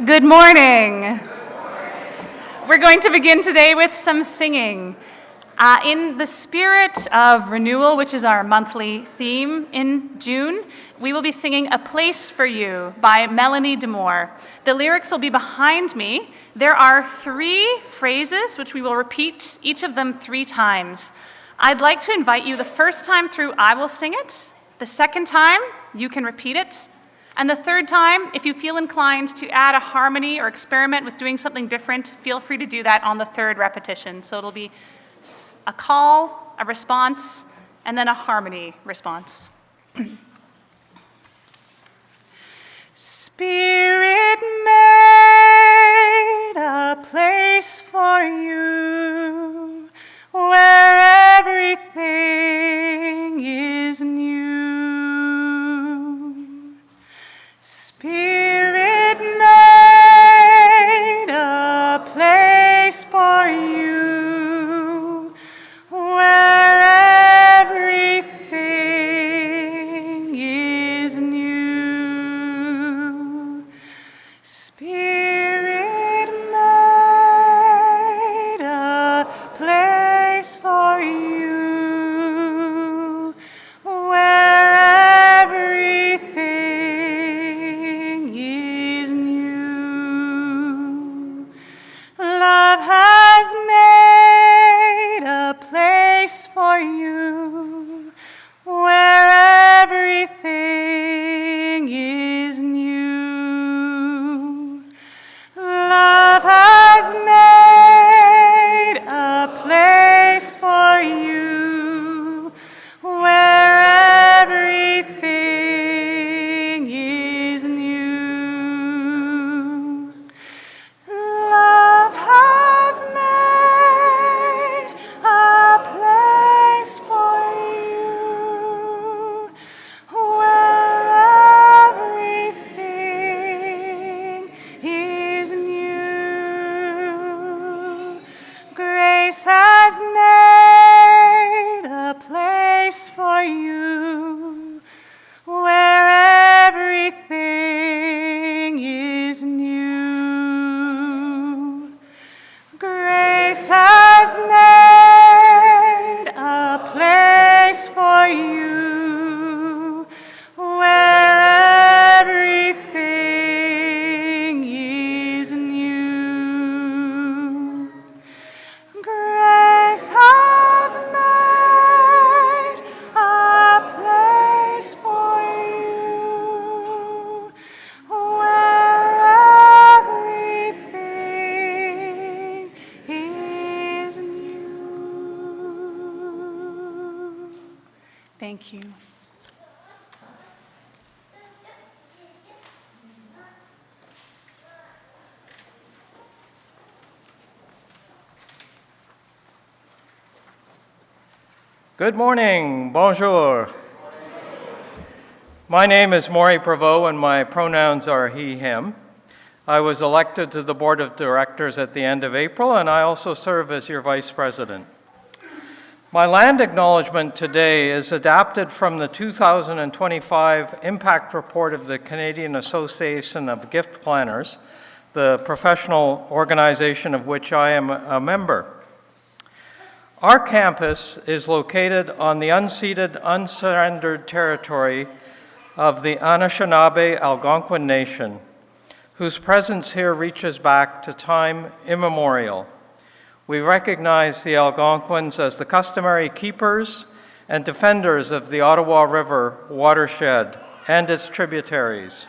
Good morning. We're going to begin today with some singing. In the spirit of renewal, which is our monthly theme in June, we will be singing A Place for You by Melanie DeMore. The lyrics will be behind me. There are 3 phrases which we will repeat, each of them 3 times. I'd like to invite you the first time through, I will sing it. The second time, you can repeat it. And the third time, if you feel inclined to add a harmony or experiment with doing something different, feel free to do that on the third repetition. So it'll be a call, a response, and then a harmony response. Spirit made a place for you where everything is new. Spirit made a place for you where everything is new. Spirit made a place for you where everything is new. Love has made a place for you where everything is new. Love has made a place for you where everything is new. Love has made a place for you where everything is new. Grace has made a place for you where everything is new. Grace has made a place for you where everything is new. Grace has made a place for you where everything is new. Thank you. Good morning, bonjour. My name is Maury Prevost and my pronouns are he, him. I was elected to the board of directors at the end of April and I also serve as your vice president. My land acknowledgement today is adapted from the 2025 impact report of the Canadian Association of Gift Planners, the professional organization of which I am a member. Our campus is located on the unceded, unsurrendered territory of the Anishinaabe Algonquin Nation, whose presence here reaches back to time immemorial. We recognize the Algonquins as the customary keepers and defenders of the Ottawa River watershed and its tributaries.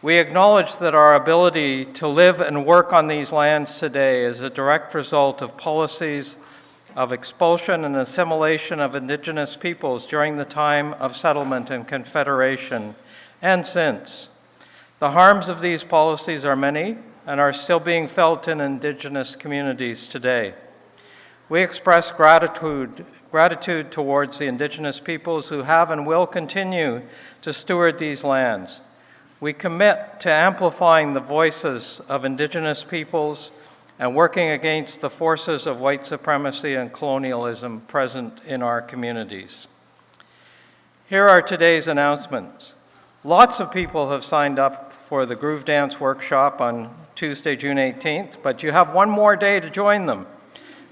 We acknowledge that our ability to live and work on these lands today is a direct result of policies of expulsion and assimilation of Indigenous peoples during the time of settlement and confederation, and since. The harms of these policies are many and are still being felt in Indigenous communities today. We express gratitude towards the Indigenous peoples who have and will continue to steward these lands. We commit to amplifying the voices of Indigenous peoples and working against the forces of white supremacy and colonialism present in our communities. Here are today's announcements. Lots of people have signed up for the Groove Dance Workshop on Tuesday, June 18th, but you have one more day to join them.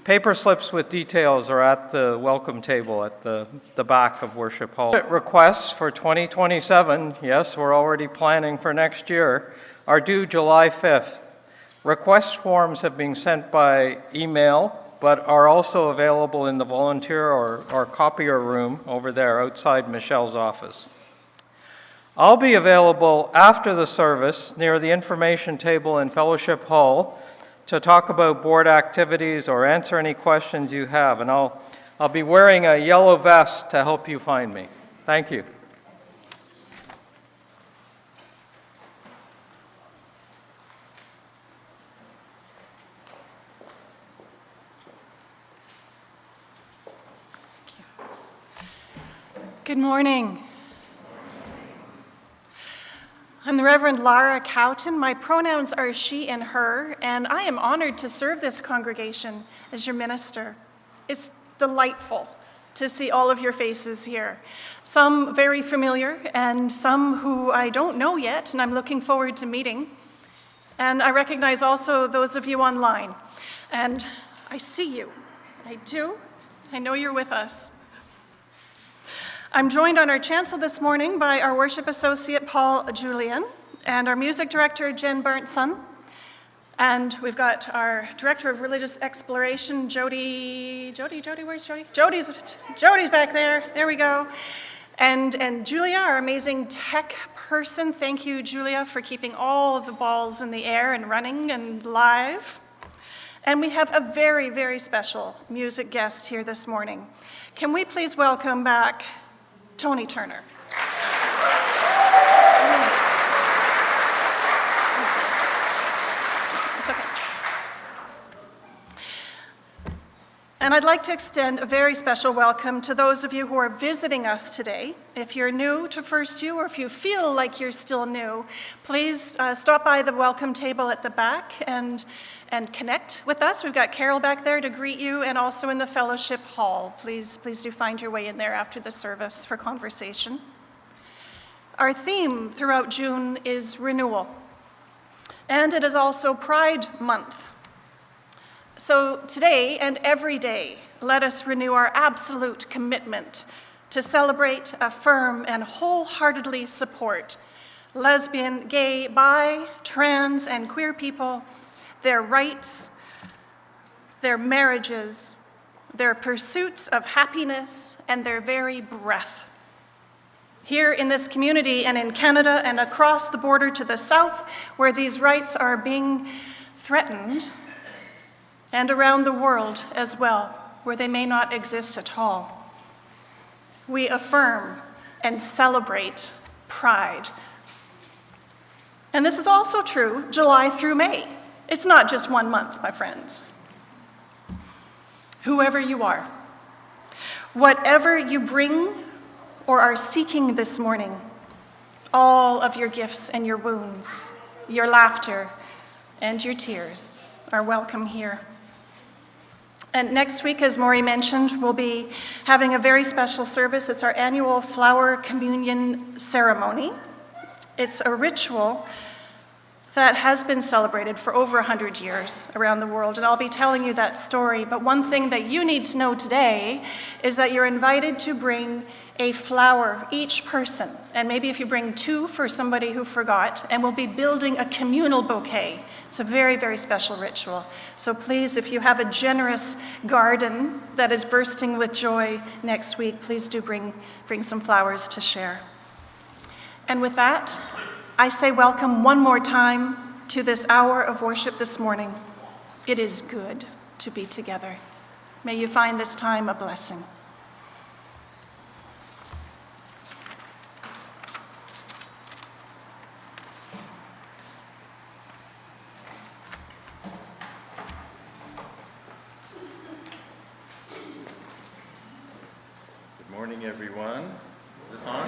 Paper slips with details are at the welcome table at the back of Worship Hall. Requests for 2027, yes, we're already planning for next year, are due July 5th. Request forms have been sent by email, but are also available in the volunteer or copier room over there outside Michelle's office. I'll be available after the service near the information table in Fellowship Hall to talk about board activities or answer any questions you have, and I'll be wearing a yellow vest to help you find me. Thank you. Good morning. I'm the Reverend Lara Cowtan. My pronouns are she and her, and I am honored to serve this congregation as your minister. It's delightful to see all of your faces here. Some very familiar, and some who I don't know yet, and I'm looking forward to meeting. And I recognize also those of you online. And I see you. I do. I know you're with us. I'm joined on our chancel this morning by our worship associate, Paul Julian, and our music director, Jen Bernson. And we've got our director of religious exploration, Jody, where's Jody? Jody's back there. There we go. And Julia, our amazing tech person. Thank you, Julia, for keeping all of the balls in the air and running and live. And we have a very, very special music guest here this morning. Can we please welcome back Tony Turner. It's okay. And I'd like to extend a very special welcome to those of you who are visiting us today. If you're new to FirstU, or if you feel like you're still new, please stop by the welcome table at the back and connect with us. We've got Carol back there to greet you, and also in the fellowship hall. Please do find your way in there after the service for conversation. Our theme throughout June is renewal, and it is also Pride Month. So today and every day, let us renew our absolute commitment to celebrate, affirm, and wholeheartedly support lesbian, gay, bi, trans, and queer people, their rights, their marriages, their pursuits of happiness, and their very breath. Here in this community and in Canada and across the border to the south, where these rights are being threatened, and around the world as well, where they may not exist at all, we affirm and celebrate pride. And this is also true July through May. It's not just 1 month, my friends. Whoever you are, whatever you bring or are seeking this morning, all of your gifts and your wounds, your laughter and your tears are welcome here. And next week, as Maury mentioned, we'll be having a very special service. It's our annual flower communion ceremony. It's a ritual that has been celebrated for over 100 years around the world, and I'll be telling you that story. But one thing that you need to know today is that you're invited to bring a flower, each person, and maybe if you bring 2 for somebody who forgot, and we'll be building a communal bouquet. It's a very, very special ritual. So please, if you have a generous garden that is bursting with joy next week, please do bring some flowers to share. And with that, I say welcome one more time to this hour of worship this morning. It is good to be together. May you find this time a blessing. Good morning, everyone. Is this on?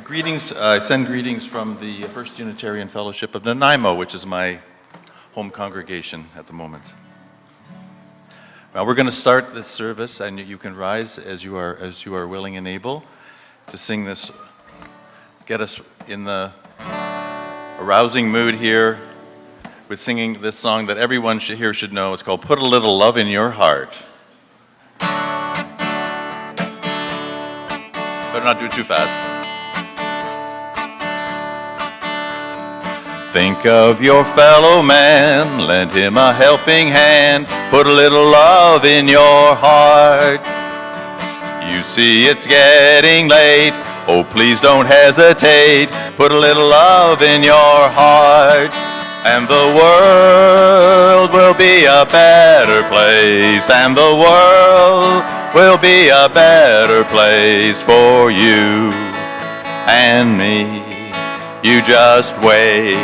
Greetings. I send greetings from the First Unitarian Fellowship of Nanaimo, which is my home congregation at the moment. Well, we're going to start this service, and you can rise as you are willing and able. to sing this, get us in the arousing mood here with singing this song that everyone here should know. It's called Put a Little Love in Your Heart. Better not do it too fast. Think of your fellow man, lend him a helping hand, put a little love in your heart. You see it's getting late, oh please don't hesitate, put a little love in your heart. And the world will be a better place, and the world will be a better place for you and me. You just wait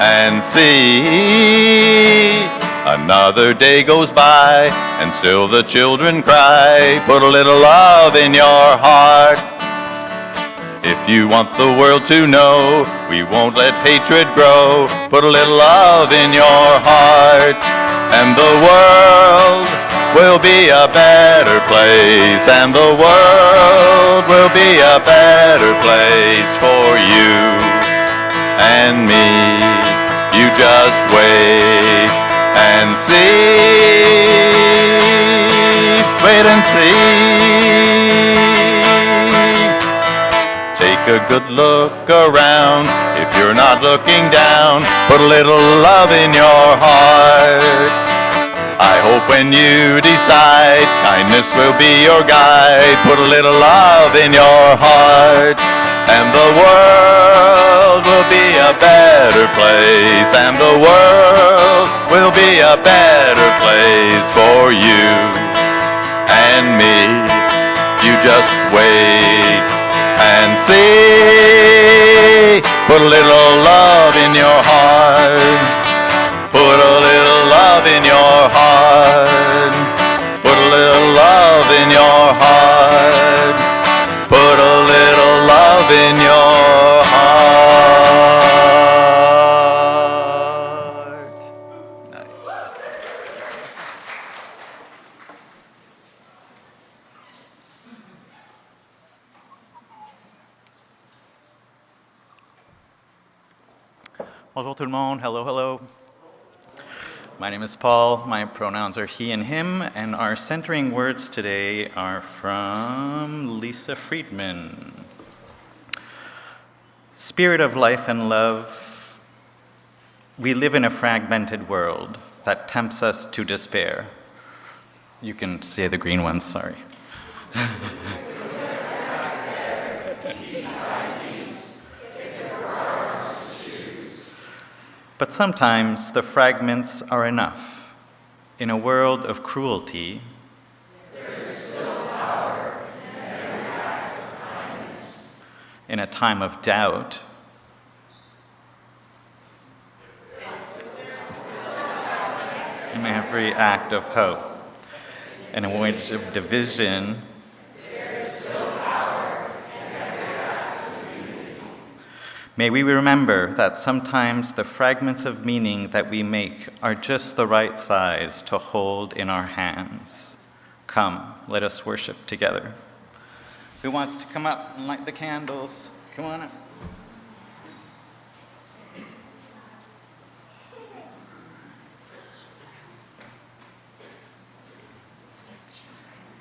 and see. Another day goes by and still the children cry, put a little love in your heart. If you want the world to know, we won't let hatred grow, put a little love in your heart. And the world will be a better place, and the world will be a better place for you and me. You just wait and see, wait and see. Take a good look around, if you're not looking down, put a little love in your heart. I hope when you decide, kindness will be your guide, put a little love in your heart. And the world will be a better place, and the world will be a better place for you and me. You just wait and see. Put a little love in your heart. Put a little love in your heart. Put a little love in your heart. Put a little love in your heart. Nice. Bonjour tout le monde. Hello, hello. My name is Paul. My pronouns are he and him, and our centering words today are from Lisa Friedman. Spirit of life and love, we live in a fragmented world that tempts us to despair. You can say the green ones, sorry. But sometimes the fragments are enough. In a world of cruelty, there is still power in every act of kindness. In a time of doubt, in every act of hope. In a moment of division, may we remember that sometimes the fragments of meaning that we make are just the right size to hold in our hands. Come, let us worship together. Who wants to come up and light the candles? Come on up.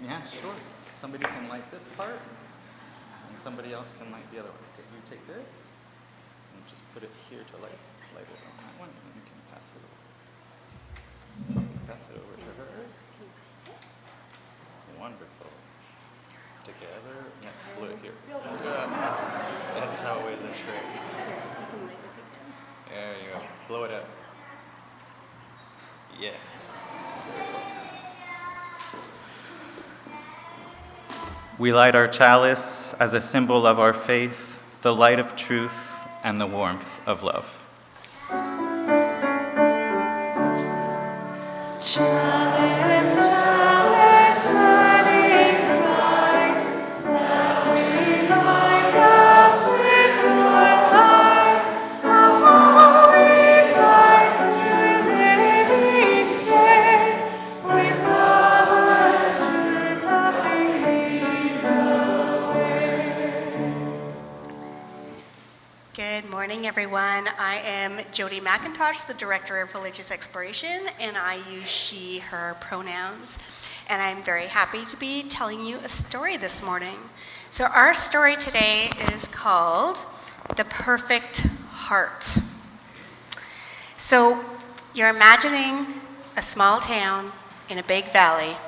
Yeah, sure. Somebody can light this part, and somebody else can light the other one. Okay, you take this. Just put it here to light it on that one, and you can pass it over. Pass it over to her. Wonderful. Together. Yeah, blow it here. That's always a trick. There you go. Blow it up. Yes. Beautiful. We light our chalice as a symbol of our faith, the light of truth, and the warmth of love. Chalice, chalice, burning bright, thou remind us with your light of all we fight to live each day with all the truth of the way. everyone. I am Jody McIntosh, the Director of Religious Exploration, and I use she, her pronouns. And I'm very happy to be telling you a story this morning. So our story today is called The Perfect Heart. So you're imagining a small town in a big valley,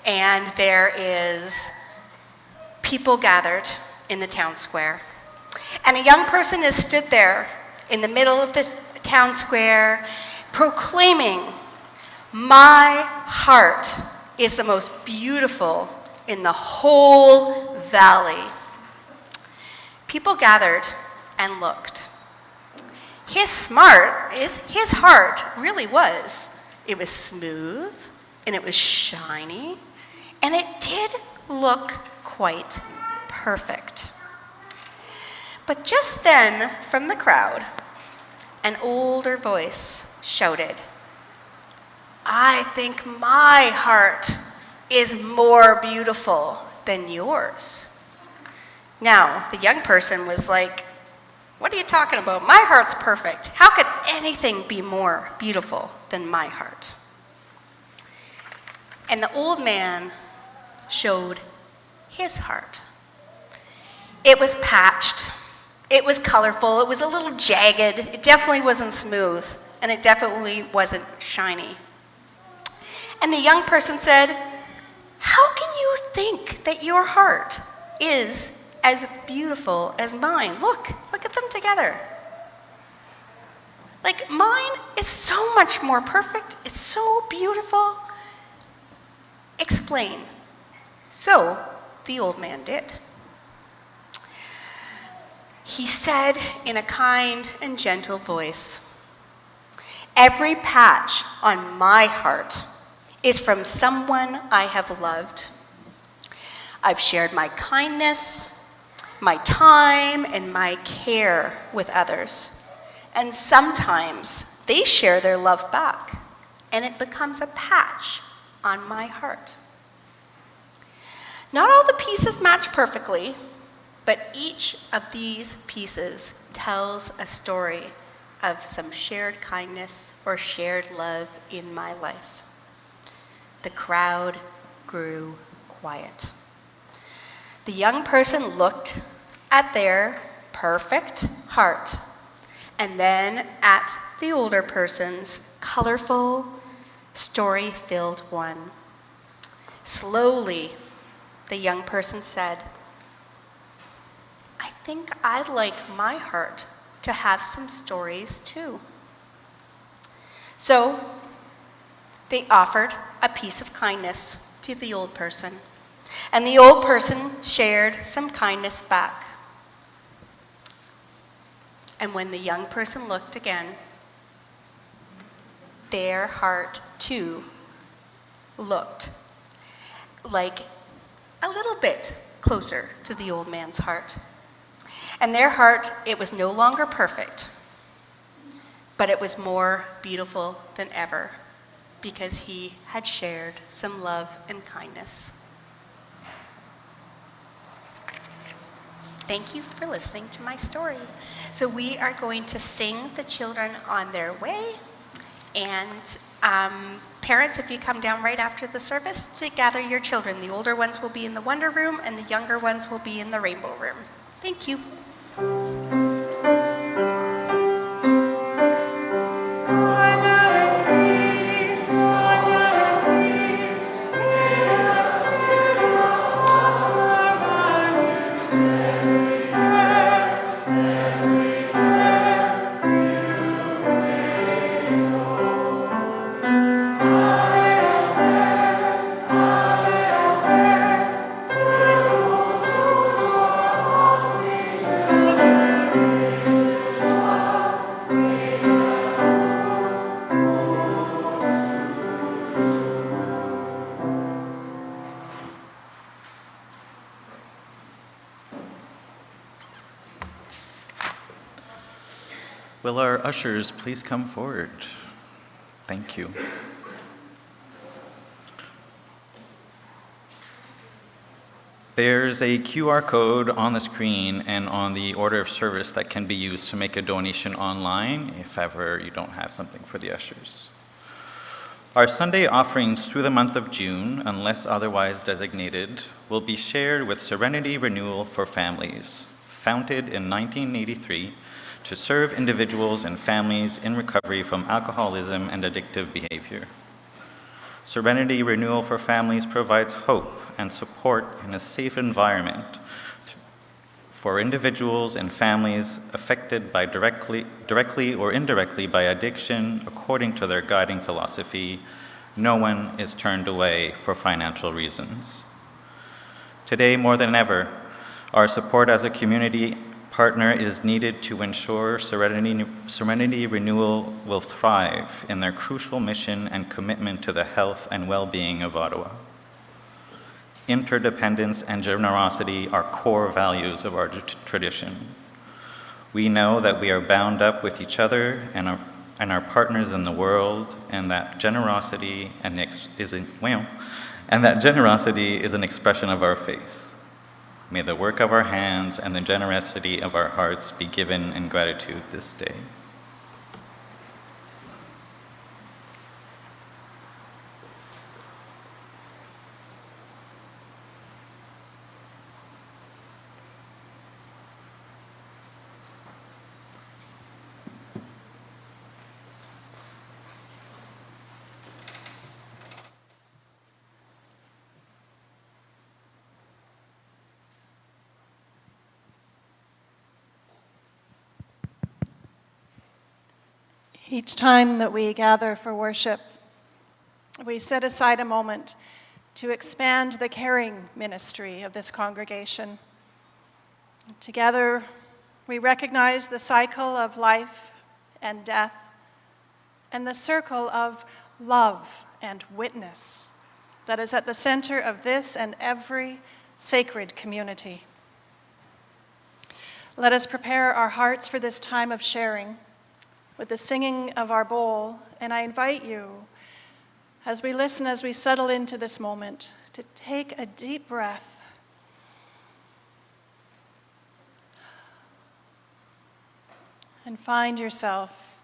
and there is people gathered in the town square. And a young person has stood there in the middle of the town square proclaiming, "My heart is the most beautiful in the whole valley." People gathered and looked. His heart really was. It was smooth and it was shiny, and it did look quite perfect. But just then, from the crowd, an older voice shouted, "I think my heart is more beautiful than yours." Now, the young person was like, "What are you talking about? My heart's perfect. How could anything be more beautiful than my heart?" And the old man showed his heart. It was patched. It was colorful. It was a little jagged. It definitely wasn't smooth, and it definitely wasn't shiny. And the young person said, "How can you think that your heart is as beautiful as mine? Look at them together. Like, mine is so much more perfect. It's so beautiful. Explain." So the old man did. He said in a kind and gentle voice, "Every patch on my heart is from someone I have loved. I've shared my kindness, my time, and my care with others. And sometimes they share their love back, and it becomes a patch on my heart. Not all the pieces match perfectly, but each of these pieces tells a story of some shared kindness or shared love in my life." The crowd grew quiet. The young person looked at their perfect heart and then at the older person's colorful, story-filled one. Slowly, the young person said, "I think I'd like my heart to have some stories too." So they offered a piece of kindness to the old person, and the old person shared some kindness back. And when the young person looked again, their heart too looked like a little bit closer to the old man's heart. And their heart, it was no longer perfect, but it was more beautiful than ever because he had shared some love and kindness. Thank you for listening to my story. So we are going to sing the children on their way, and parents, if you come down right after the service to gather your children. The older ones will be in the Wonder Room, and the younger ones will be in the Rainbow Room. Thank you. Will our ushers please come forward? Thank you. There's a QR code on the screen and on the order of service that can be used to make a donation online if ever you don't have something for the ushers. Our Sunday offerings through the month of June, unless otherwise designated, will be shared with Serenity Renewal for Families, founded in 1983 to serve individuals and families in recovery from alcoholism and addictive behavior. Serenity Renewal for Families provides hope and support in a safe environment for individuals and families affected by directly or indirectly by addiction, according to their guiding philosophy, no one is turned away for financial reasons. Today, more than ever, our support as a community partner is needed to ensure Serenity Renewal will thrive in their crucial mission and commitment to the health and well-being of Ottawa. Interdependence and generosity are core values of our tradition. We know that we are bound up with each other and our partners in the world, and that generosity is an expression of our faith. May the work of our hands and the generosity of our hearts be given in gratitude this day. Each time that we gather for worship, we set aside a moment to expand the caring ministry of this congregation. Together, we recognize the cycle of life and death and the circle of love and witness that is at the center of this and every sacred community. Let us prepare our hearts for this time of sharing with the singing of our bowl, and I invite you, as we listen, as we settle into this moment, to take a deep breath and find yourself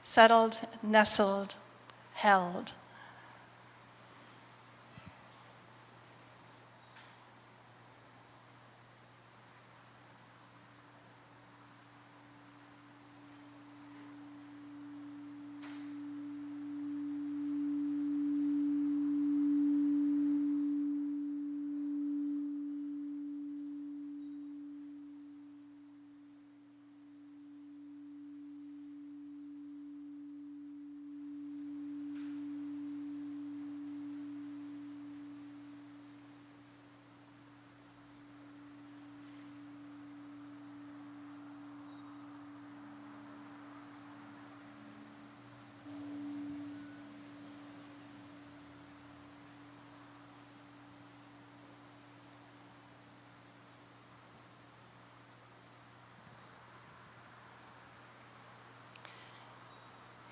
settled, nestled, held.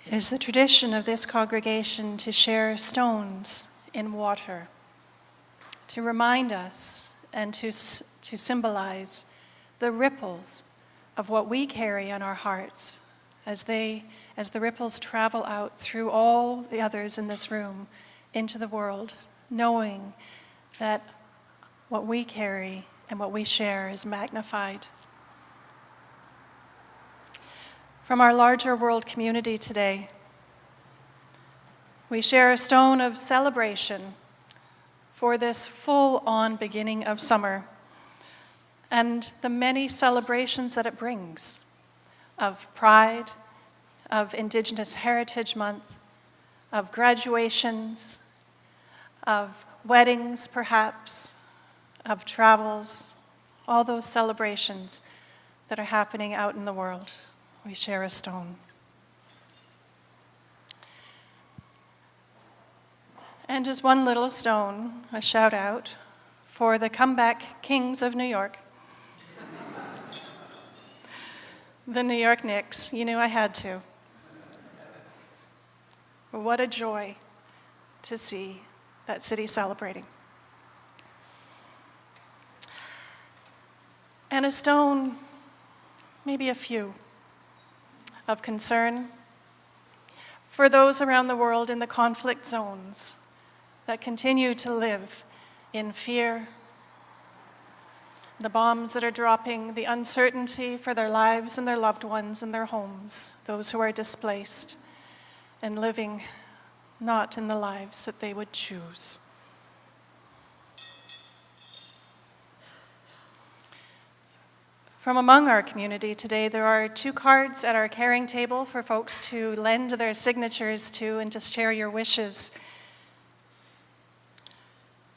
It is the tradition of this congregation to share stones in water, to remind us and to symbolize the ripples of what we carry on our hearts as the ripples travel out through all the others in this room into the world, knowing that what we carry and what we share is magnified. From our larger world community today, we share a stone of celebration for this full-on beginning of summer and the many celebrations that it brings of Pride, of Indigenous Heritage Month, of graduations, of weddings perhaps, of travels, all those celebrations that are happening out in the world. We share a stone. And just one little stone, a shout out for the comeback kings of New York. The New York Knicks. You knew I had to. What a joy to see that city celebrating. and a stone, maybe a few, of concern for those around the world in the conflict zones that continue to live in fear, the bombs that are dropping, the uncertainty for their lives and their loved ones and their homes, those who are displaced and living not in the lives that they would choose. From among our community today, there are 2 cards at our caring table for folks to lend their signatures to and to share your wishes.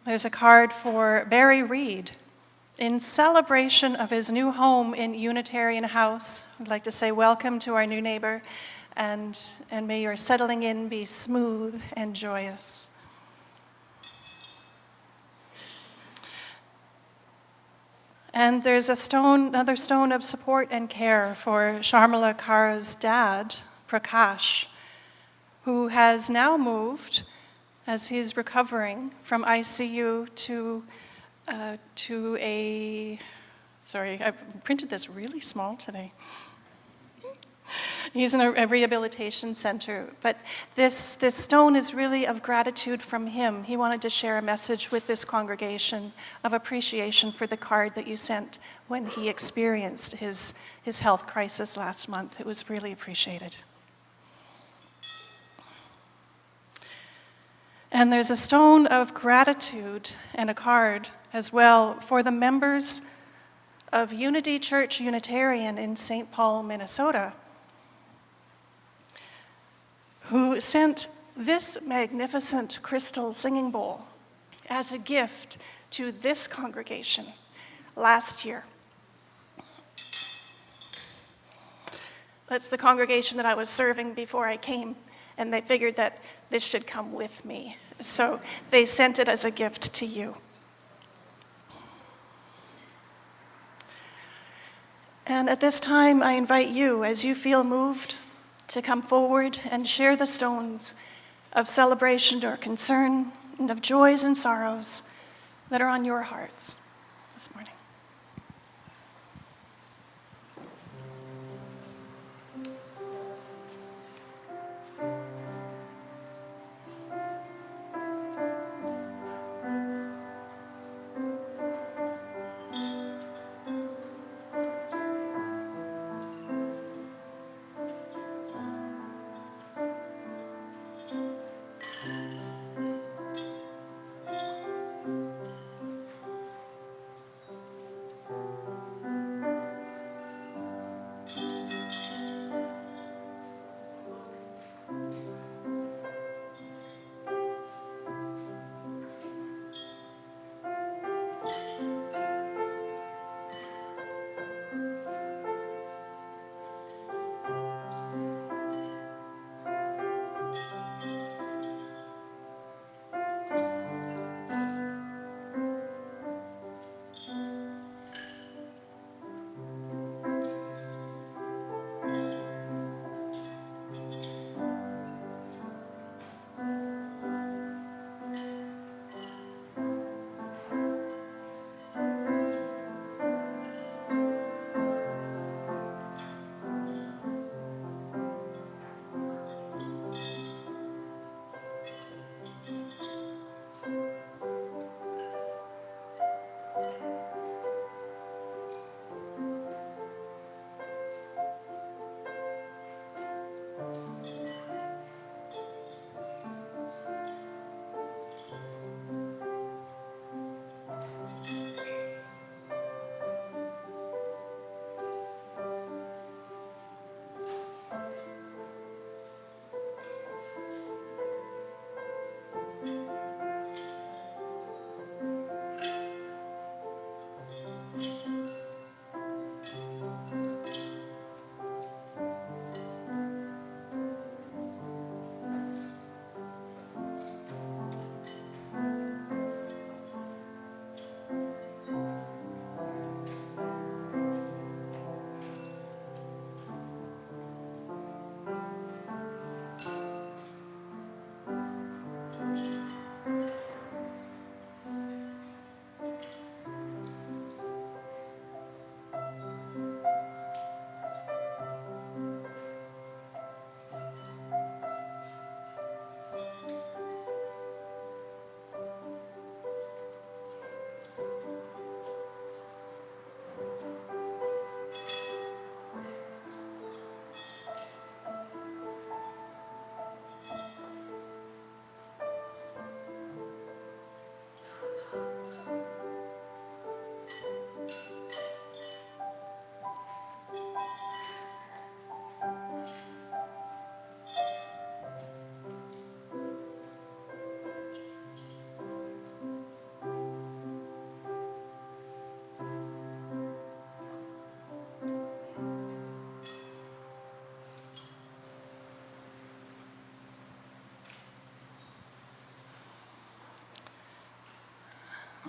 There's a card for Barry Reed. In celebration of his new home in Unitarian House, I'd like to say welcome to our new neighbor, and may your settling in be smooth and joyous. And there's another stone of support and care for Sharmila Kaur's dad, Prakash, who has now moved, as he's recovering, from ICU to a, sorry, I printed this really small today. He's in a rehabilitation center, but this stone is really of gratitude from him. He wanted to share a message with this congregation of appreciation for the card that you sent when he experienced his health crisis last month. It was really appreciated. And there's a stone of gratitude and a card as well for the members of Unity Church Unitarian in St. Paul, Minnesota, who sent this magnificent crystal singing bowl as a gift to this congregation last year. That's the congregation that I was serving before I came, and they figured that this should come with me. So they sent it as a gift to you. And at this time, I invite you, as you feel moved, to come forward and share the stones of celebration or concern and of joys and sorrows that are on your hearts this morning.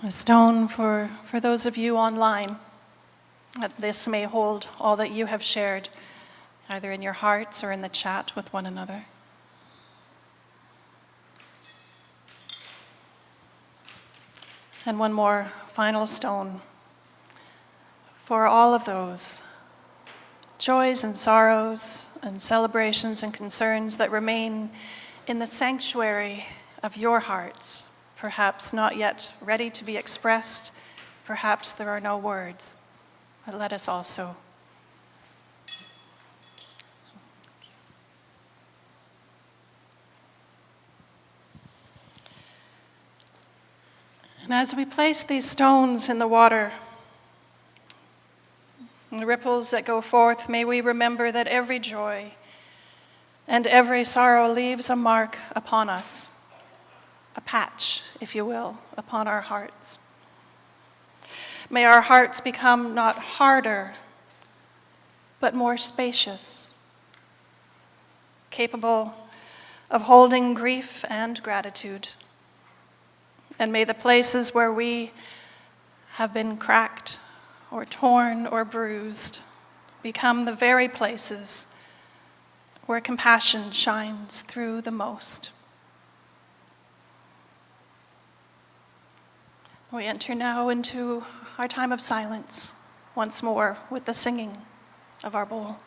A stone for those of you online, that this may hold all that you have shared, either in your hearts or in the chat with one another. And one more final stone for all of those joys and sorrows and celebrations and concerns that remain in the sanctuary of your hearts, perhaps not yet ready to be expressed, perhaps there are no words, but let us also. And as we place these stones in the water, and the ripples that go forth, may we remember that every joy and every sorrow leaves a mark upon us, a patch, if you will, upon our hearts. May our hearts become not harder, but more spacious, capable of holding grief and gratitude. And may the places where we have been cracked or torn or bruised become the very places where compassion shines through the most. We enter now into our time of silence once more with the singing of our bowl.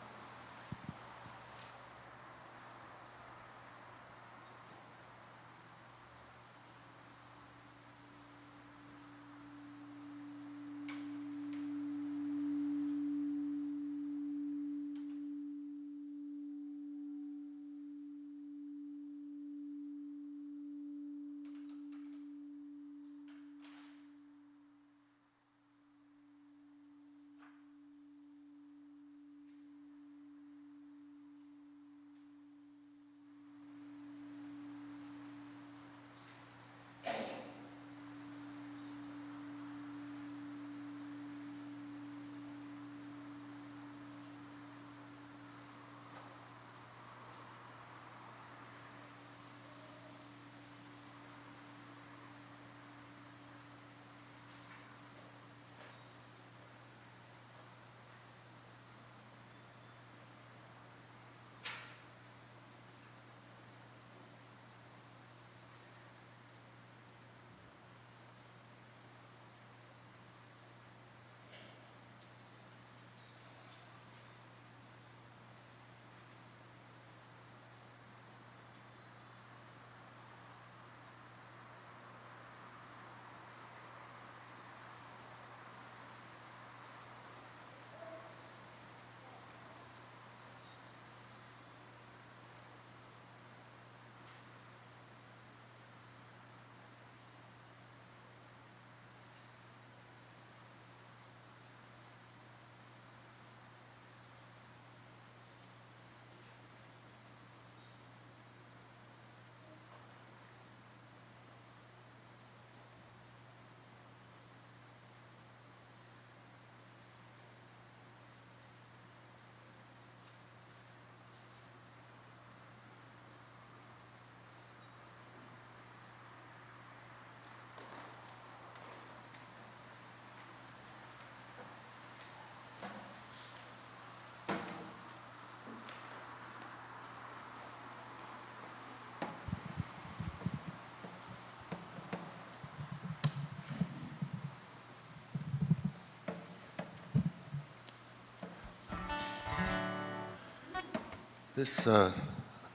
This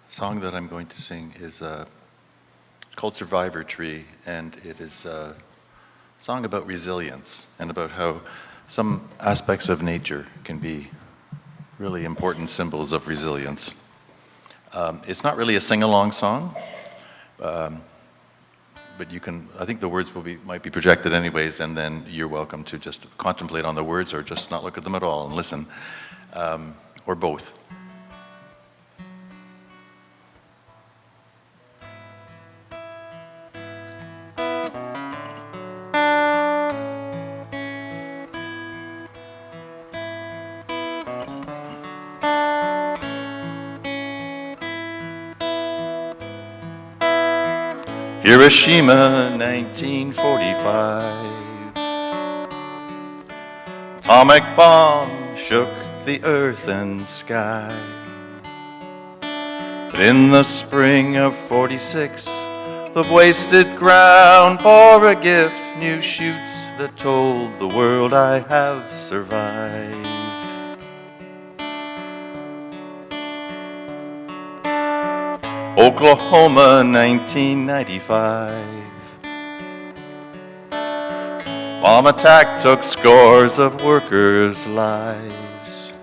song that I'm going to sing is it's called Survivor Tree, and it is a song about resilience and about how some aspects of nature can be really important symbols of resilience. It's not really a sing-along song, but you can, I think the words might be projected anyways, and then you're welcome to just contemplate on the words or just not look at them at all and listen, or both. Hiroshima, 1945. Atomic bomb shook the earth and sky. But in the spring of 46, the wasted ground bore a gift, new shoots that told the world I have survived. Oklahoma, 1995. Bomb attack took scores of workers' lives.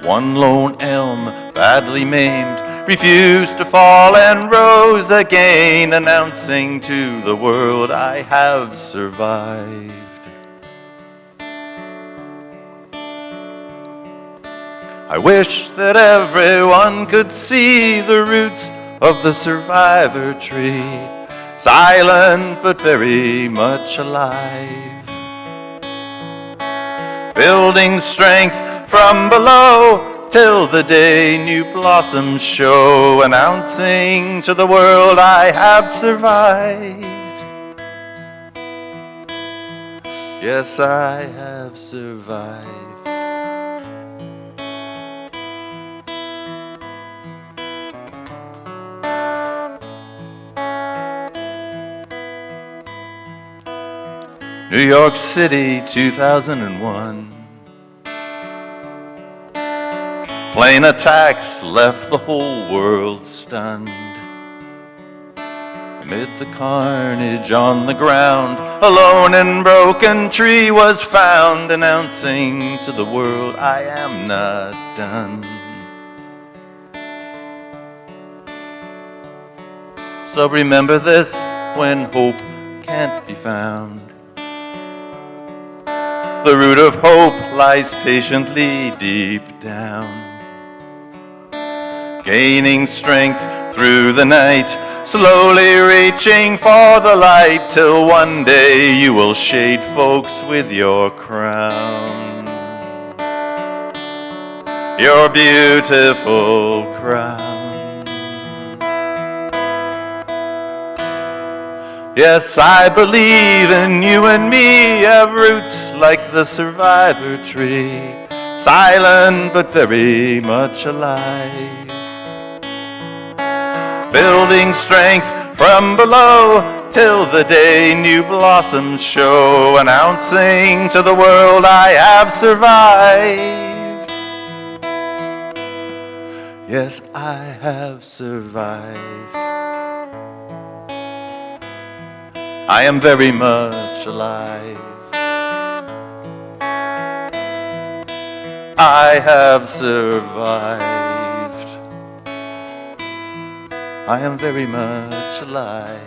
One lone elm, badly maimed, refused to fall and rose again, announcing to the world, I have survived. I wish that everyone could see the roots of the survivor tree, silent but very much alive, building strength from below till the day new blossoms show, announcing to the world I have survived. Yes, I have survived. New York City, 2001. Plane attacks left the whole world stunned. Amid the carnage on the ground, a lone and broken tree was found, announcing to the world, I am not done. So remember this when hope can't be found. The root of hope lies patiently deep down, gaining strength through the night, slowly reaching for the light, till one day you will shade folks with your crown, your beautiful crown. Yes, I believe in you and me have roots like the survivor tree, silent but very much alive, building strength from below till the day new blossoms show, announcing to the world I have survived. Yes, I have survived. I am very much alive. I have survived. I am very much alive.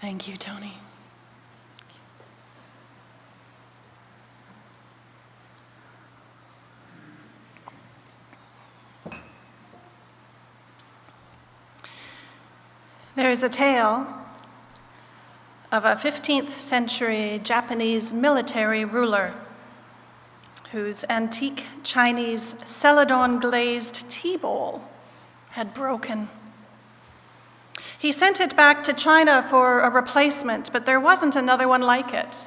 Thank you, Tony. There is a tale of a 15th century Japanese military ruler whose antique Chinese celadon glazed tea bowl had broken. He sent it back to China for a replacement, but there wasn't another one like it.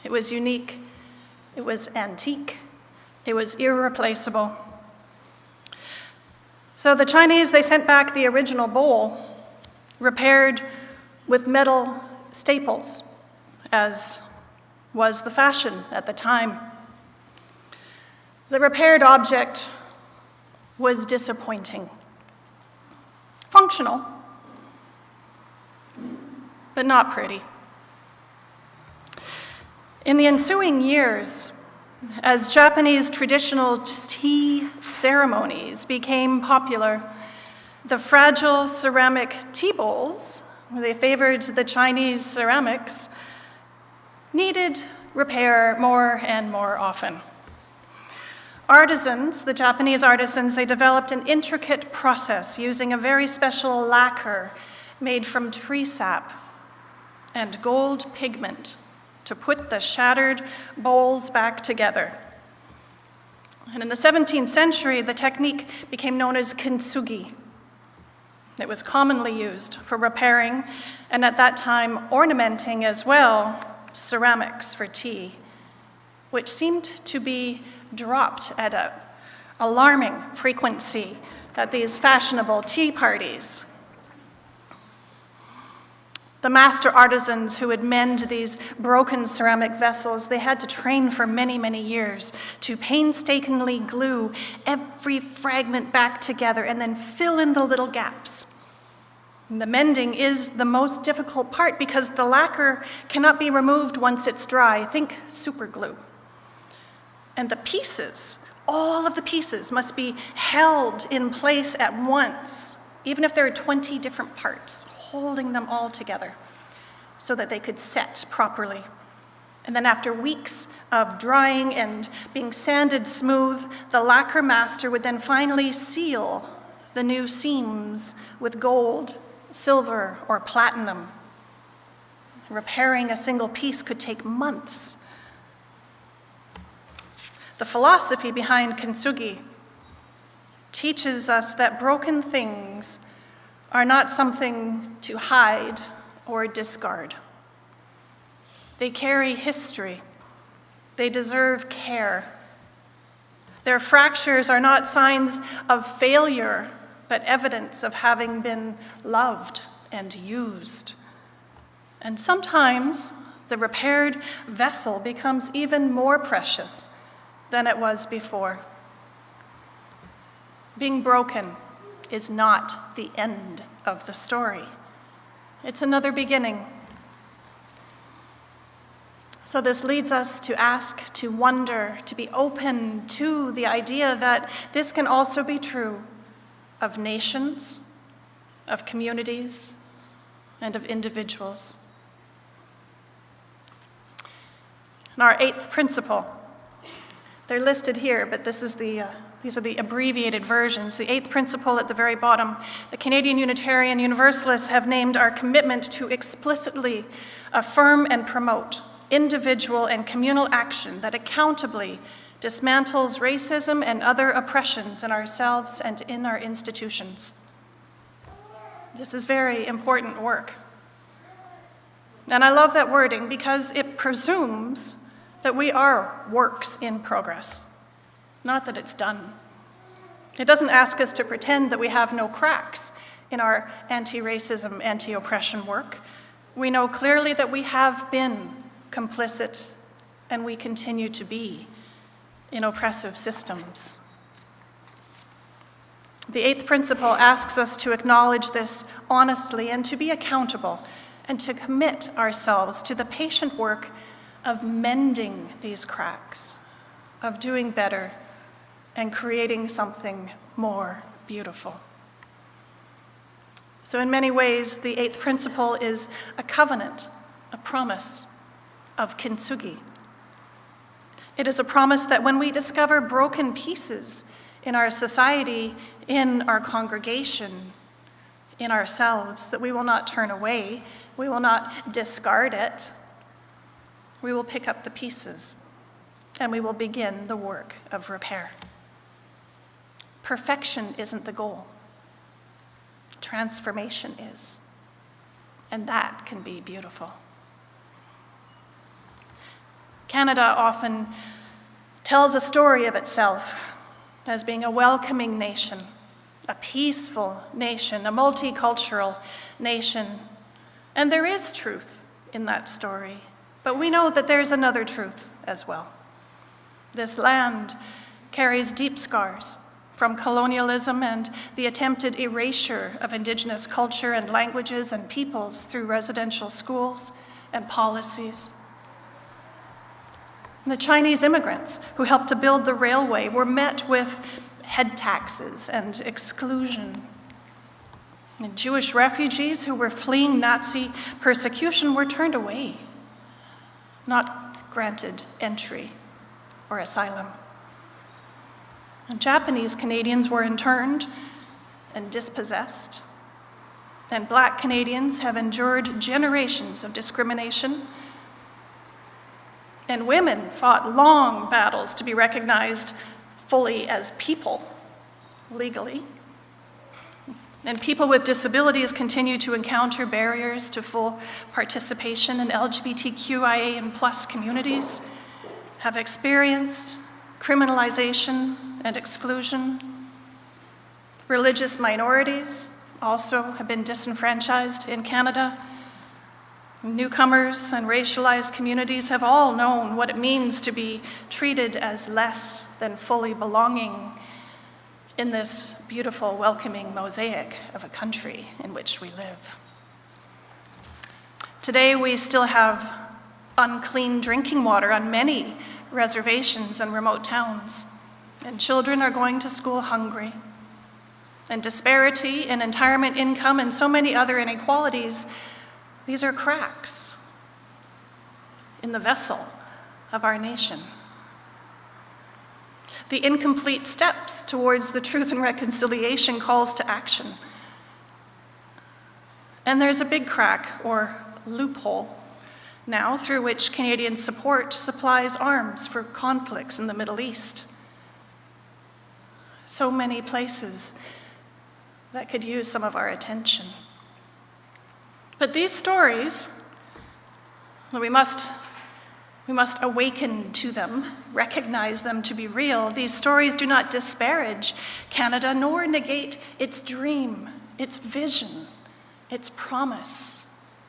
It was unique, it was antique, it was irreplaceable. So the Chinese, they sent back the original bowl, repaired with metal staples, as was the fashion at the time. The repaired object was disappointing. Functional, but not pretty. In the ensuing years, as Japanese traditional tea ceremonies became popular, the fragile ceramic tea bowls, they favored the Chinese ceramics, needed repair more and more often. Artisans, the Japanese artisans, they developed an intricate process using a very special lacquer made from tree sap and gold pigment to put the shattered bowls back together. And in the 17th century, the technique became known as kintsugi. It was commonly used for repairing, and at that time, ornamenting as well, ceramics for tea, which seemed to be dropped at an alarming frequency at these fashionable tea parties. The master artisans who would mend these broken ceramic vessels, they had to train for many, many years to painstakingly glue every fragment back together and then fill in the little gaps. And the mending is the most difficult part because the lacquer cannot be removed once it's dry. Think super glue. And the pieces, all of the pieces must be held in place at once, even if there are 20 different parts, holding them all together so that they could set properly. And then after weeks of drying and being sanded smooth, the lacquer master would then finally seal the new seams with gold, silver, or platinum. Repairing a single piece could take months. The philosophy behind kintsugi teaches us that broken things are not something to hide or discard. They carry history. They deserve care. Their fractures are not signs of failure, but evidence of having been loved and used. And sometimes the repaired vessel becomes even more precious than it was before. Being broken is not the end of the story. It's another beginning. So this leads us to ask, to wonder, to be open to the idea that this can also be true of nations, of communities, and of individuals. And our eighth principle, they're listed here, but these are the abbreviated versions. The eighth principle at the very bottom, the Canadian Unitarian Universalists have named our commitment to explicitly affirm and promote individual and communal action that accountably dismantles racism and other oppressions in ourselves and in our institutions. This is very important work. And I love that wording because it presumes that we are works in progress, not that it's done. It doesn't ask us to pretend that we have no cracks in our anti-racism, anti-oppression work. We know clearly that we have been complicit and we continue to be in oppressive systems. The eighth principle asks us to acknowledge this honestly and to be accountable and to commit ourselves to the patient work of mending these cracks, of doing better and creating something more beautiful. So in many ways, the eighth principle is a covenant, a promise of kintsugi. It is a promise that when we discover broken pieces in our society, in our congregation, in ourselves, that we will not turn away, we will not discard it. We will pick up the pieces and we will begin the work of repair. Perfection isn't the goal. Transformation is. And that can be beautiful. Canada often tells a story of itself as being a welcoming nation, a peaceful nation, a multicultural nation. And there is truth in that story, but we know that there's another truth as well. This land carries deep scars from colonialism and the attempted erasure of Indigenous culture and languages and peoples through residential schools and policies. The Chinese immigrants who helped to build the railway were met with head taxes and exclusion. And Jewish refugees who were fleeing Nazi persecution were turned away, not granted entry or asylum. And Japanese Canadians were interned and dispossessed. And Black Canadians have endured generations of discrimination. And women fought long battles to be recognized fully as people, legally. And people with disabilities continue to encounter barriers to full participation in LGBTQIA and plus communities, have experienced criminalization and exclusion. Religious minorities also have been disenfranchised in Canada. Newcomers and racialized communities have all known what it means to be treated as less than fully belonging in this beautiful, welcoming mosaic of a country in which we live. Today, we still have unclean drinking water on many reservations and remote towns, and children are going to school hungry. And disparity in retirement income and so many other inequalities, these are cracks in the vessel of our nation. The incomplete steps towards the Truth and Reconciliation calls to action. And there's a big crack or loophole now through which Canadian support supplies arms for conflicts in the Middle East. So many places that could use some of our attention. But these stories, we must awaken to them, recognize them to be real. These stories do not disparage Canada nor negate its dream, its vision, its promise.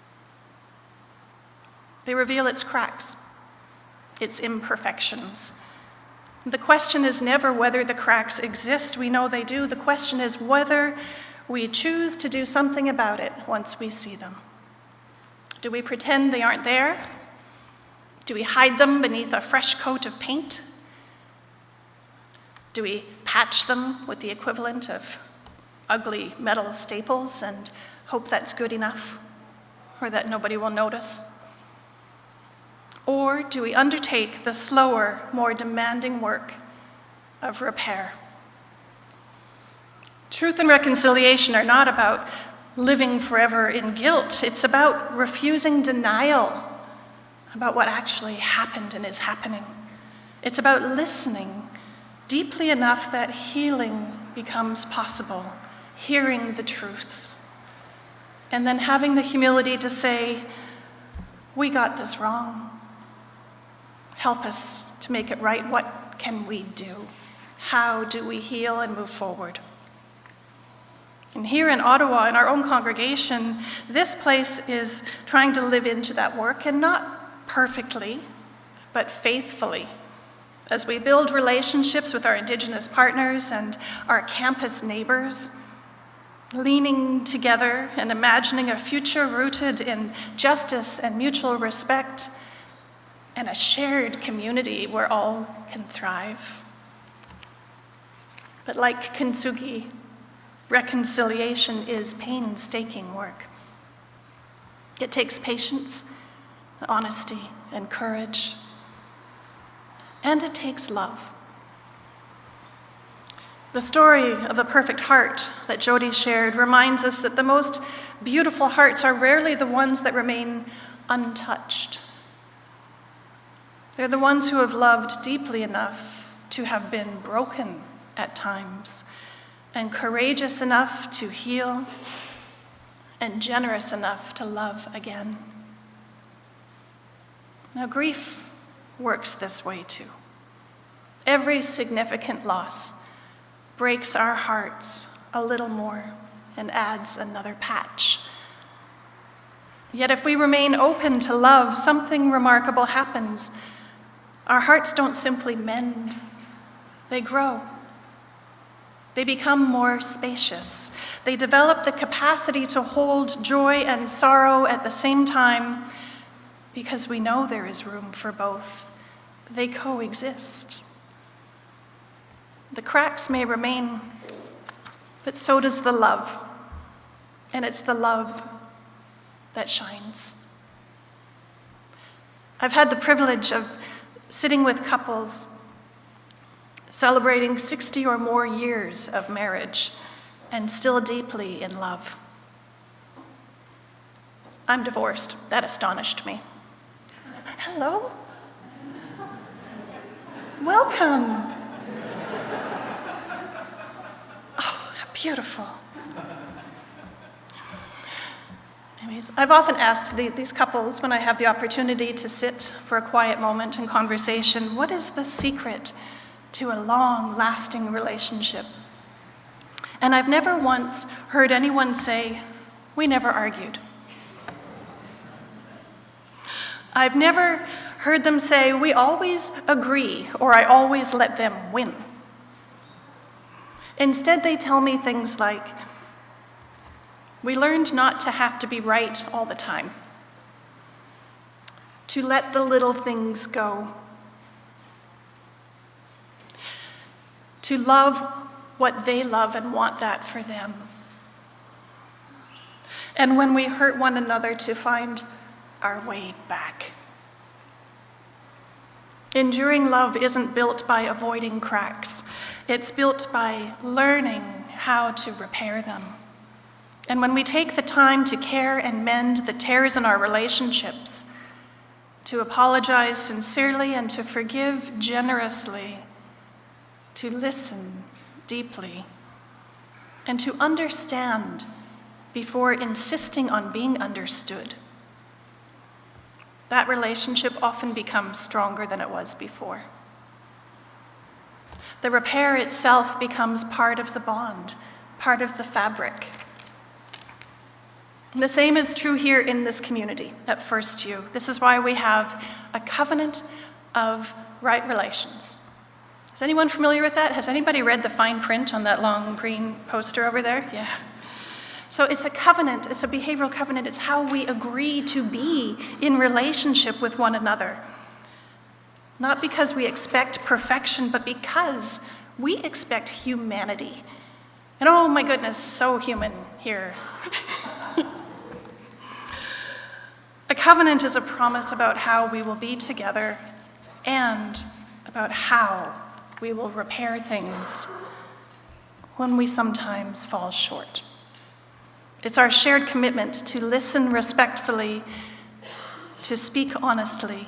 They reveal its cracks, its imperfections. The question is never whether the cracks exist. We know they do. The question is whether we choose to do something about it once we see them. Do we pretend they aren't there? Do we hide them beneath a fresh coat of paint? Do we patch them with the equivalent of ugly metal staples and hope that's good enough, or that nobody will notice? Or do we undertake the slower, more demanding work of repair? Truth and reconciliation are not about living forever in guilt. It's about refusing denial about what actually happened and is happening. It's about listening deeply enough that healing becomes possible, hearing the truths, and then having the humility to say, we got this wrong. Help us to make it right. What can we do? How do we heal and move forward? And here in Ottawa, in our own congregation, this place is trying to live into that work, and not perfectly, but faithfully, as we build relationships with our Indigenous partners and our campus neighbors, leaning together and imagining a future rooted in justice and mutual respect, and a shared community where all can thrive. But like kintsugi, reconciliation is painstaking work. It takes patience, honesty, and courage. And it takes love. The story of the perfect heart that Jody shared reminds us that the most beautiful hearts are rarely the ones that remain untouched. They're the ones who have loved deeply enough to have been broken at times, and courageous enough to heal, and generous enough to love again. Now, grief works this way too. Every significant loss breaks our hearts a little more and adds another patch. Yet if we remain open to love, something remarkable happens. Our hearts don't simply mend, they grow. They become more spacious. They develop the capacity to hold joy and sorrow at the same time, because we know there is room for both. they coexist. The cracks may remain, but so does the love. And it's the love that shines. I've had the privilege of sitting with couples celebrating 60 or more years of marriage and still deeply in love. I'm divorced. That astonished me. Hello? Welcome. Oh, how beautiful. Anyways, I've often asked these couples when I have the opportunity to sit for a quiet moment in conversation, what is the secret to a long-lasting relationship? And I've never once heard anyone say, we never argued. I've never heard them say, we always agree, or I always let them win. Instead, they tell me things like, we learned not to have to be right all the time, to let the little things go, to love what they love and want that for them. And when we hurt one another, to find our way back. Enduring love isn't built by avoiding cracks. It's built by learning how to repair them. And when we take the time to care and mend the tears in our relationships, to apologize sincerely and to forgive generously, to listen deeply, and to understand before insisting on being understood, that relationship often becomes stronger than it was before. The repair itself becomes part of the bond, part of the fabric. And the same is true here in this community at FirstU. This is why we have a covenant of right relations. Is anyone familiar with that? Has anybody read the fine print on that long green poster over there? Yeah. So it's a covenant, it's a behavioral covenant, it's how we agree to be in relationship with one another. Not because we expect perfection, but because we expect humanity. And oh my goodness, so human here. A covenant is a promise about how we will be together and about how we will repair things when we sometimes fall short. It's our shared commitment to listen respectfully, to speak honestly,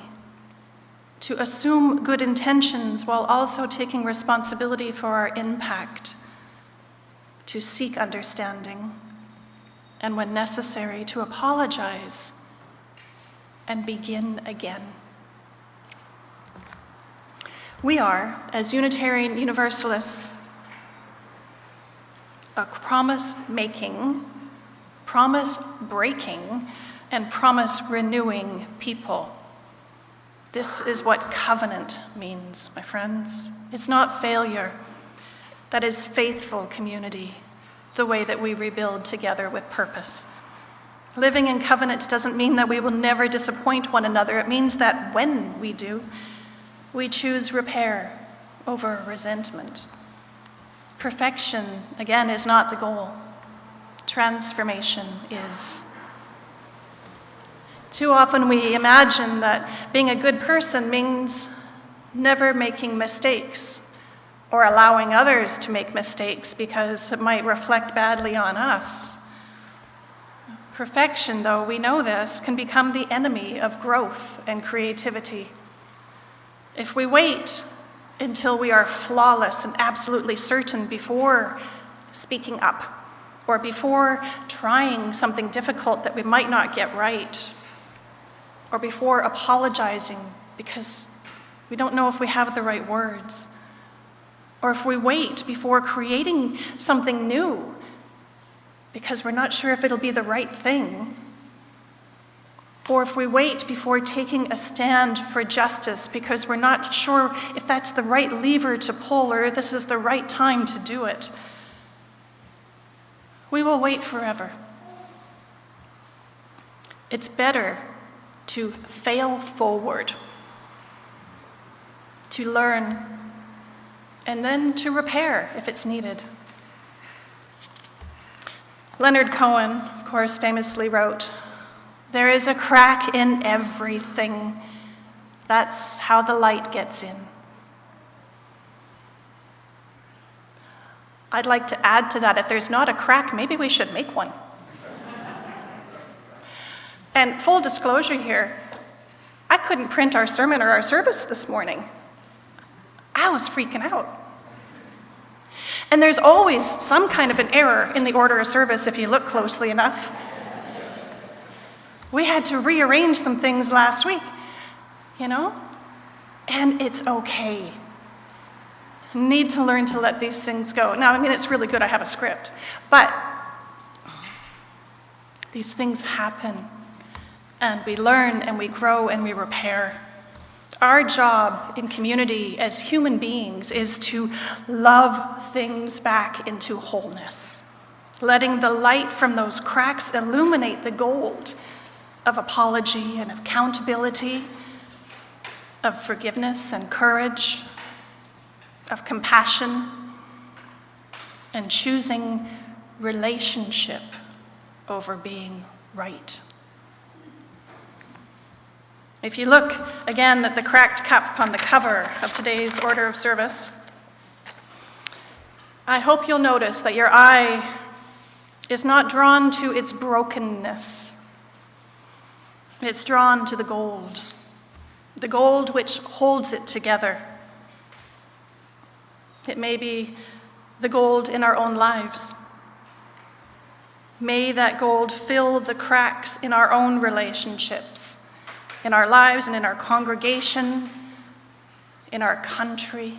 to assume good intentions while also taking responsibility for our impact, to seek understanding, and when necessary, to apologize and begin again. We are, as Unitarian Universalists, a promise-making, promise-breaking, and promise-renewing people. This is what covenant means, my friends. It's not failure. That is faithful community, the way that we rebuild together with purpose. Living in covenant doesn't mean that we will never disappoint one another. It means that when we do, we choose repair over resentment. Perfection, again, is not the goal. Transformation is. Too often we imagine that being a good person means never making mistakes or allowing others to make mistakes because it might reflect badly on us. Perfection, though, we know this, can become the enemy of growth and creativity. If we wait until we are flawless and absolutely certain before speaking up, or before trying something difficult that we might not get right, or before apologizing because we don't know if we have the right words, or if we wait before creating something new because we're not sure if it'll be the right thing, or if we wait before taking a stand for justice because we're not sure if that's the right lever to pull or this is the right time to do it, we will wait forever. It's better to fail forward to learn, and then to repair if it's needed. Leonard Cohen, of course, famously wrote, "There is a crack in everything. That's how the light gets in." I'd like to add to that, if there's not a crack, maybe we should make one. And full disclosure here, I couldn't print our sermon or our service this morning. I was freaking out. And there's always some kind of an error in the order of service if you look closely enough. We had to rearrange some things last week, and it's okay. Need to learn to let these things go. Now, it's really good I have a script, but these things happen, and we learn, and we grow, and we repair. Our job in community as human beings is to love things back into wholeness, letting the light from those cracks illuminate the gold of apology and accountability, of forgiveness and courage, of compassion, and choosing relationship over being right. If you look again at the cracked cup on the cover of today's order of service, I hope you'll notice that your eye is not drawn to its brokenness. It's drawn to the gold which holds it together. It may be the gold in our own lives. May that gold fill the cracks in our own relationships, in our lives and in our congregation, in our country,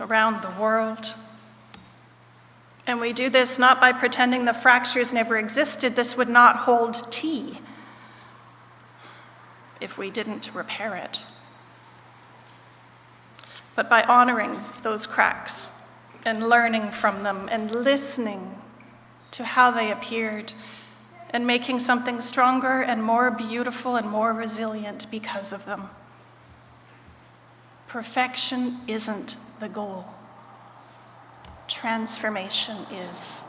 around the world. And we do this not by pretending the fractures never existed. This would not hold tea if we didn't repair it. But by honoring those cracks and learning from them and listening to how they appeared and making something stronger and more beautiful and more resilient because of them. Perfection isn't the goal. Transformation is.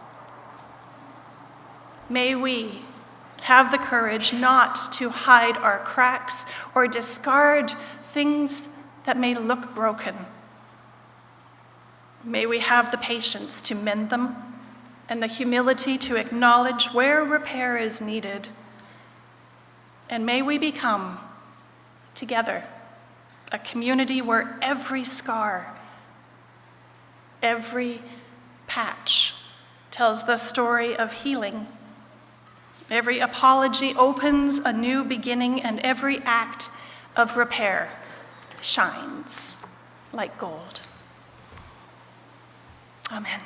May we have the courage not to hide our cracks or discard things that may look broken. May we have the patience to mend them and the humility to acknowledge where repair is needed. And may we become, together, a community where every scar, every patch tells the story of healing. Every apology opens a new beginning, and every act of repair shines like gold. Amen.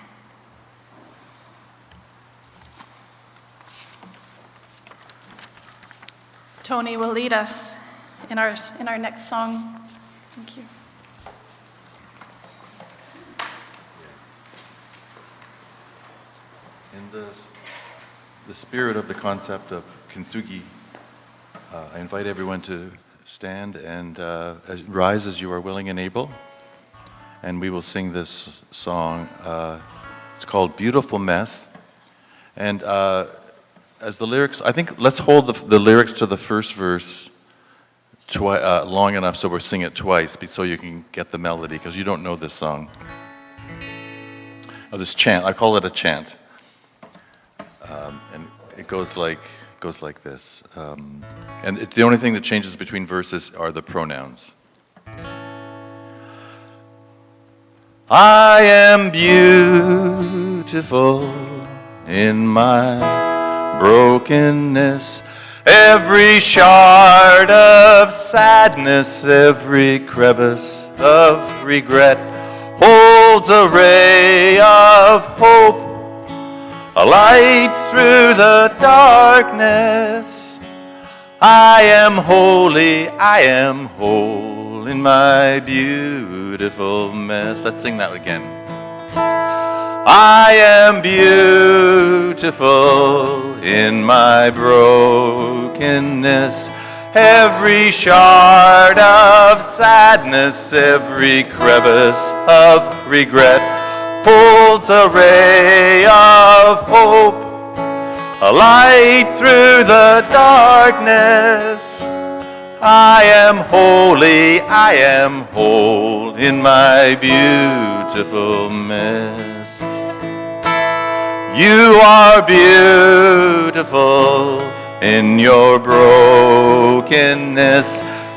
Tony will lead us in our next song. Thank you. In the spirit of the concept of kintsugi, I invite everyone to stand and rise as you are willing and able. And we will sing this song. It's called Beautiful Mess. And as the lyrics, I think let's hold the lyrics to the first verse long enough so we'll sing it twice so you can get the melody, because you don't know this song. Or this chant, I call it a chant. And it goes like this. And the only thing that changes between verses are the pronouns. I am beautiful in my brokenness, every shard of sadness, every crevice of regret holds a ray of hope, a light through the darkness. I am holy, I am whole in my beautiful mess. Let's sing that again. I am beautiful in my brokenness, Every shard of sadness, every crevice of regret holds a ray of hope, a light through the darkness. I am whole in my beautiful mess. You are beautiful in your brokenness.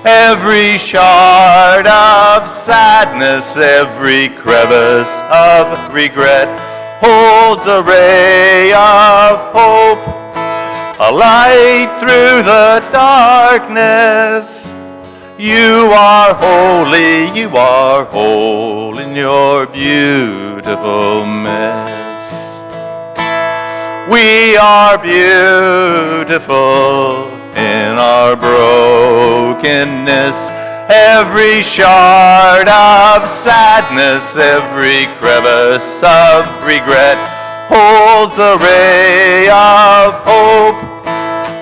Every shard of sadness, every crevice of regret holds a ray of hope, a light through the darkness. You are whole in your beautiful mess. We are beautiful in our brokenness. Every shard of sadness, every crevice of regret holds a ray of hope,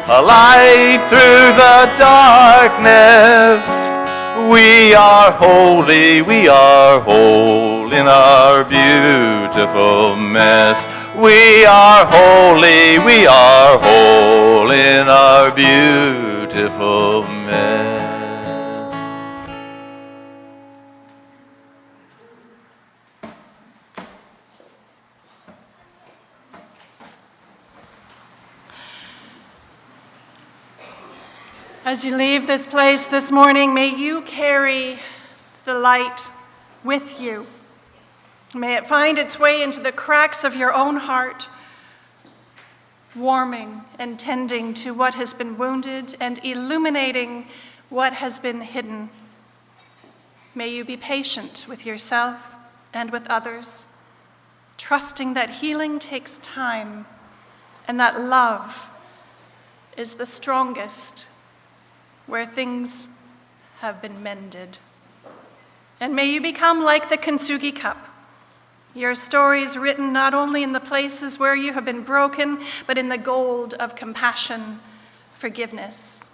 a light through the darkness. We are whole in our beautiful mess. We are whole in our beautiful mess. As you leave this place this morning, may you carry the light with you. May it find its way into the cracks of your own heart, warming and tending to what has been wounded and illuminating what has been hidden. May you be patient with yourself and with others, trusting that healing takes time and that love is the strongest where things have been mended. And may you become like the Kintsugi cup, your stories written not only in the places where you have been broken, but in the gold of compassion, forgiveness,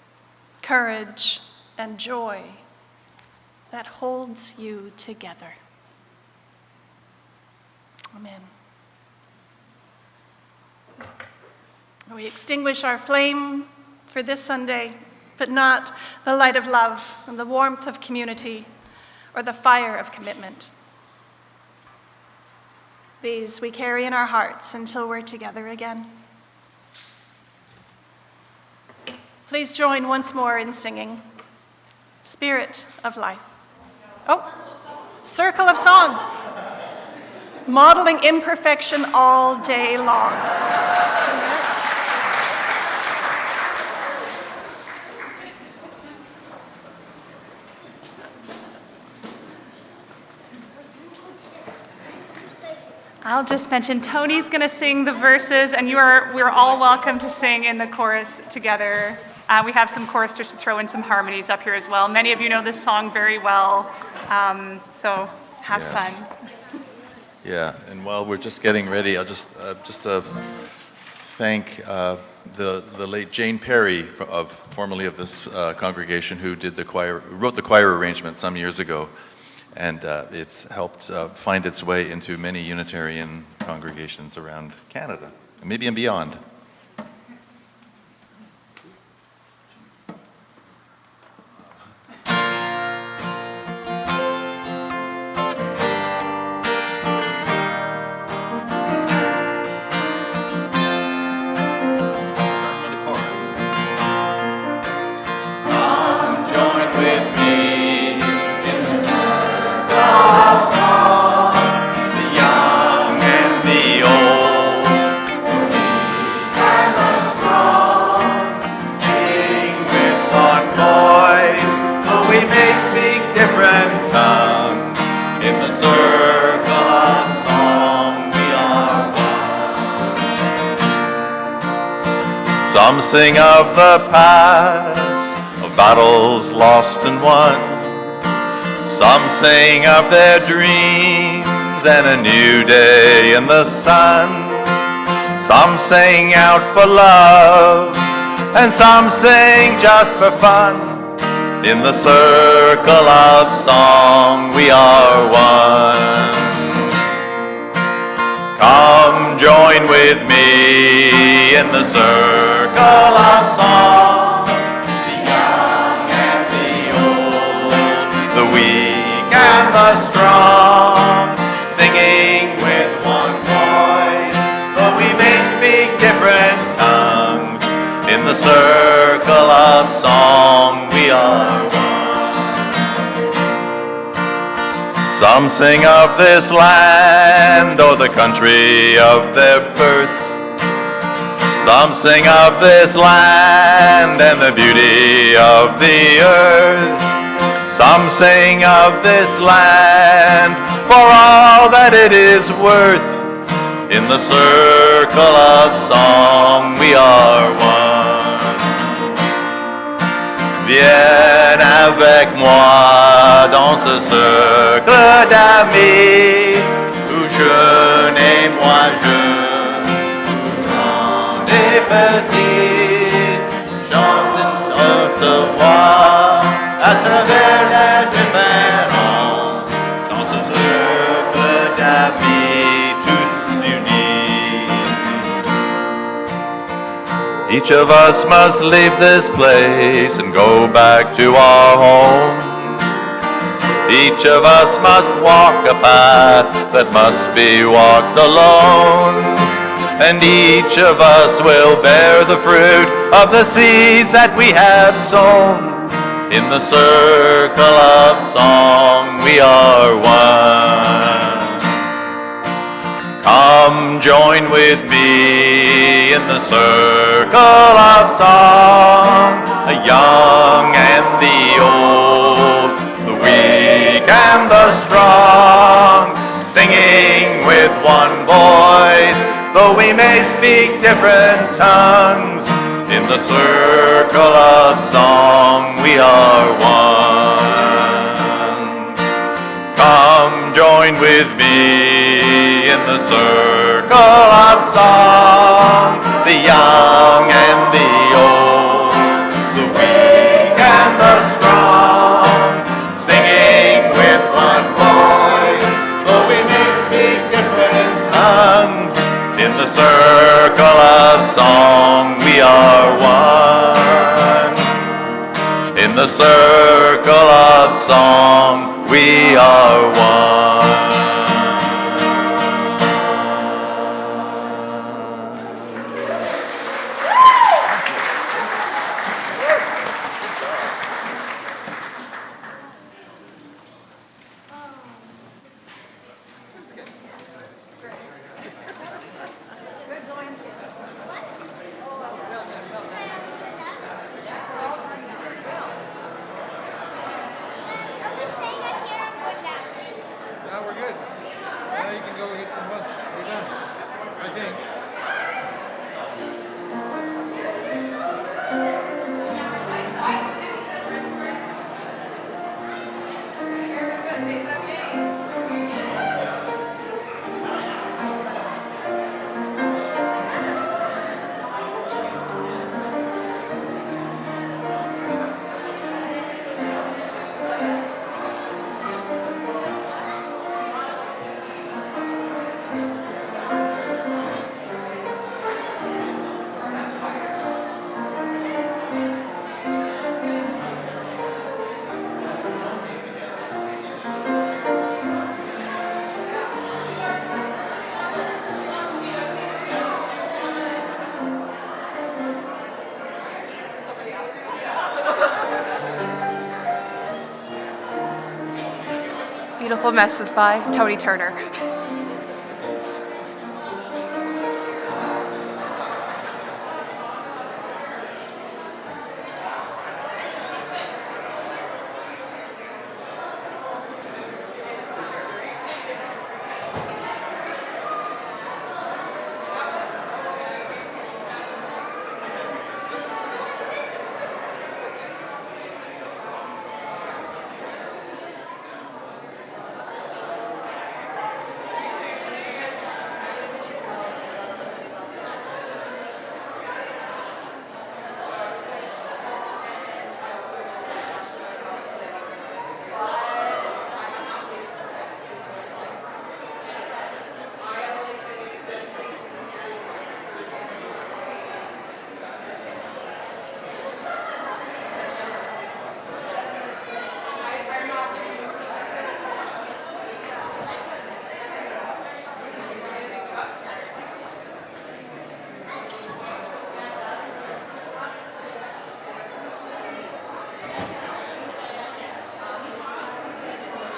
courage, and joy that holds you together. Amen. We extinguish our flame for this Sunday, but not the light of love and the warmth of community or the fire of commitment. These we carry in our hearts until we're together again. Please join once more in singing Spirit of Life. Oh, Circle of Song. Modeling imperfection all day long. I'll just mention Tony's going to sing the verses, and we're all welcome to sing in the chorus together. We have some choristers to throw in some harmonies up here as well. Many of you know this song very well, so have fun. Yeah, and while we're just getting ready, I'll just thank the late Jane Perry, formerly of this congregation, who wrote the choir arrangement some years ago. And it's helped find its way into many Unitarian congregations around Canada, maybe and beyond. Some sing of the past, of battles lost and won. Some sing of their dreams and a new day in the sun. Some sing out for love, and some sing just for fun. In the circle of song we are one. Come join with me in the circle of song. The young and the old, the weak and the strong, singing with one voice, though we may speak different tongues. In the circle of song we are one. Some sing of this land or the country of their birth. Some sing of this land and the beauty of the earth. Some sing of this land for all that it is worth. In the circle of song we are one. Viens avec moi dans ce cercle d'amis, où jeune et moi jeune, grand et petit, chantons notre voix à travers la différence, dans ce cercle d'amis tous unis. Each of us must leave this place and go back to our home. Each of us must walk a path that must be walked alone. And each of us will bear the fruit of the seeds that we have sown. In the circle of song we are one. Come join with me in the circle of song, the young and the old, the weak and the strong, singing with one voice, though we may speak different tongues. In the circle of song we are one. Come join with me in the circle of song, the young and the old, the weak and the strong, singing with one voice, though we may speak different tongues. In the circle of song we are one. In the circle of song we are one. Now we're good. Now you can go get some lunch. We're done. I think. Beautiful message by Tony Turner.